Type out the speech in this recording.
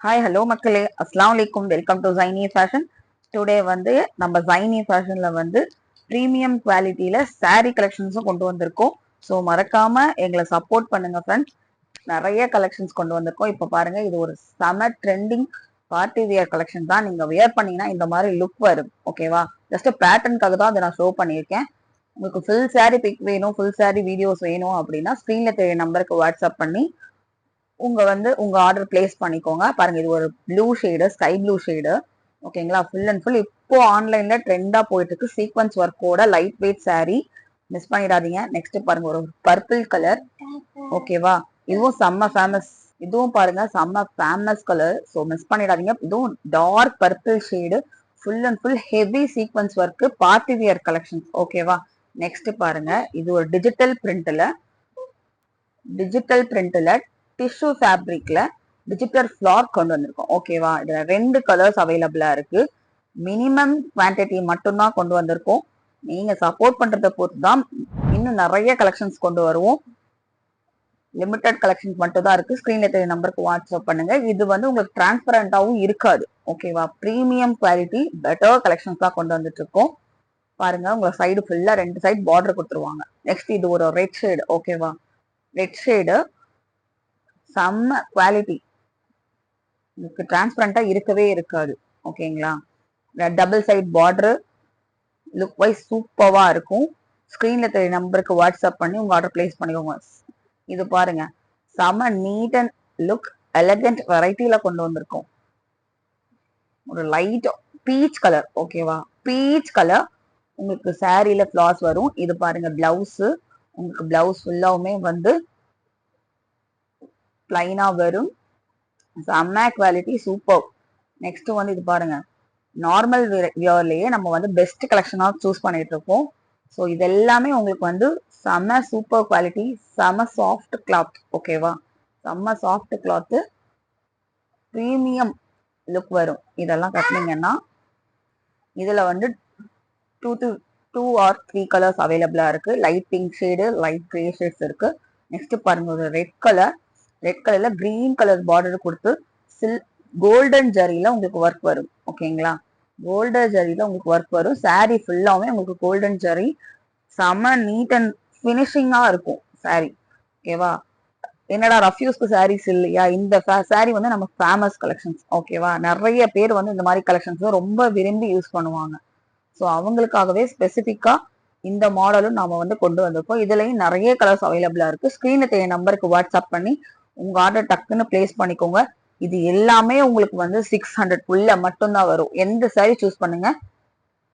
Hi hello மக்களே, அஸ்ஸலாமு அலைக்கும். Welcome to Zaini fashion. Today வந்து நம்ம ஜைனி ஃபேஷன்ல வந்து ப்ரீமியம் குவாலிட்டியில saree கலெக்ஷன்ஸும் கொண்டு வந்திருக்கோம். ஸோ மறக்காம எங்களை சப்போர்ட் பண்ணுங்க ஃப்ரெண்ட்ஸ். நிறைய கலெக்ஷன்ஸ் கொண்டு வந்திருக்கோம். இப்போ பாருங்க, இது ஒரு செம ட்ரெண்டிங் பார்ட்டி வியர் கலெக்ஷன் தான். நீங்க வியர் பண்ணீங்கன்னா இந்த மாதிரி லுக் வரும். ஓகேவா? ஜஸ்ட் பேட்டர்னுக்காக தான் அதை நான் ஷோ பண்ணியிருக்கேன். உங்களுக்கு ஃபுல் saree பிக் வேணும், ஃபுல் saree வீடியோஸ் வேணும் அப்படின்னா ஸ்க்ரீன்ல தெரிய நம்பருக்கு வாட்ஸ்அப் பண்ணி உங்க ஆர்டர் பிளேஸ் பண்ணிக்கோங்க. பாருங்க, இது ஒரு blue shade, sky blue shade. ஓகேங்களா? ஃபுல் அண்ட் ஃபுல் இப்போ ஆன்லைன்ல ட்ரெண்டா போயிட்டு இருக்கு. சீக்வன்ஸ் ஒர்க்கோட லைட் வெயிட் saree. மிஸ் பண்ணிடாதீங்க. நெக்ஸ்ட் பாருங்க, ஒரு பர்பிள் கலர். ஓகேவா? இதுவும் செம்ம ஃபேமஸ். இதுவும் பாருங்க, செம்ம ஃபேமஸ் கலர். ஸோ மிஸ் பண்ணிடாதீங்க. இதுவும் dark purple shade, full and full heavy sequins work, party wear collections. ஓகேவா? நெக்ஸ்ட் பாருங்க, இது ஒரு டிஜிட்டல் பிரிண்ட்ல டிஷ்யூ ஃபேப்ரிக்ல டிஜிட்டல் ஃபிளார் கொண்டு வந்திருக்கோம். ஓகேவா? இதுல 2 கலர்ஸ் அவைலபிளா இருக்கு. மினிமம் குவான்டிட்டி மட்டும்தான் கொண்டு வந்திருக்கோம். நீங்க சப்போர்ட் பண்றதை பொறுத்து தான் இன்னும் நிறைய கலெக்ஷன்ஸ் கொண்டு வருவோம். லிமிடெட் கலெக்ஷன்ஸ் மட்டும் தான் இருக்கு. ஸ்கிரீன்ல தெரிய நம்பருக்கு வாட்ஸ்அப் பண்ணுங்க. இது வந்து உங்களுக்கு டிரான்ஸ்பரண்டாவும் இருக்காது. ஓகேவா? பிரீமியம் குவாலிட்டி பெட்டர் கலெக்ஷன்ஸ் தான் கொண்டு வந்துட்டு இருக்கோம். பாருங்க, உங்க சைடு ஃபுல்லா 2 சைடு பார்டர் கொடுத்துருவாங்க. நெக்ஸ்ட் இது ஒரு ரெட் ஷேடு. ஓகேவா? ரெட் ஷேடு செம்ம குவாலிட்டி. உங்களுக்கு டிரான்ஸ்பரண்டா இருக்கவே இருக்காது. ஓகேங்களா? Double side border, look wise சூப்பர்வா இருக்கும். ஸ்கிரீன்ல தெரிய நம்பருக்கு வாட்ஸ்அப் பண்ணி உங்க ஆர்டர் பிளேஸ் பண்ணிக்கோங்க. இது பாருங்க, செம்ம நீட் அண்ட் லுக் எலகண்ட் வெரைட்டில கொண்டு வந்திருக்கோம். ஒரு லைட் பீச் கலர். ஓகேவா? பீச் கலர் உங்களுக்கு சாரீல ஃபிளார்ஸ் வரும். இது பாருங்க பிளவுஸ். உங்களுக்கு பிளவுஸ் ஃபுல்லாவுமே வந்து பிளைனா வரும். செம்ம குவாலிட்டி, சூப்பர். நெக்ஸ்ட் வந்து இது பாருங்க, நார்மல் வியர்லயே நம்ம வந்து பெஸ்ட் கலெக்ஷனா சூஸ் பண்ணிட்டு இருக்கோம். ஸோ இது எல்லாமே உங்களுக்கு வந்து செம்ம சூப்பர் குவாலிட்டி, செம்ம சாஃப்ட் கிளாத். ஓகேவா? செம்ம சாஃப்ட் கிளாத், ப்ரீமியம் லுக் வரும். இதெல்லாம் கட்டினீங்கன்னா இதுல வந்து 2 ஆர் 3 கலர்ஸ் அவைலபிளா இருக்கு. Light pink shade, light grey shades இருக்கு. நெக்ஸ்ட் பாருங்க, ஒரு ரெட் கலர்ல கிரீன் கலர் பார்டர் கொடுத்து கோல்டன் ஜரியில உங்களுக்கு ஒர்க் வரும். ஓகேங்களா? கோல்டன் ஜரியில உங்களுக்கு ஒர்க் வரும். சாரீ ஃபுல்லாவே உங்களுக்கு கோல்டன் ஜரி. செம நீட் அண்ட் பினிஷிங்கா இருக்கும் சாரீ. ஓகேவா? என்னடா ரஃப்யூஸ்க்கு சாரீஸ் இல்லையா? இந்த சாரீ வந்து நம்ம ஃபேமஸ் கலெக்ஷன்ஸ். ஓகேவா? நிறைய பேர் வந்து இந்த மாதிரி கலெக்ஷன்ஸ் ரொம்ப விரும்பி யூஸ் பண்ணுவாங்க. ஸோ அவங்களுக்காகவே ஸ்பெசிஃபிக்கா இந்த மாடலும் நாம வந்து கொண்டு வந்திருக்கோம். இதுலயும் நிறைய கலர்ஸ் அவைலபிளா இருக்கு. ஸ்கிரீன்ல தெரிய நம்பருக்கு வாட்ஸ்அப் பண்ணி உங்க ஆர்டர் டக்குன்னு பிளேஸ் பண்ணிக்கோங்க. இது எல்லாமே உங்களுக்கு வந்து 600 உள்ள மட்டும்தான் வரும். எந்த சாரீ சூஸ் பண்ணுங்க,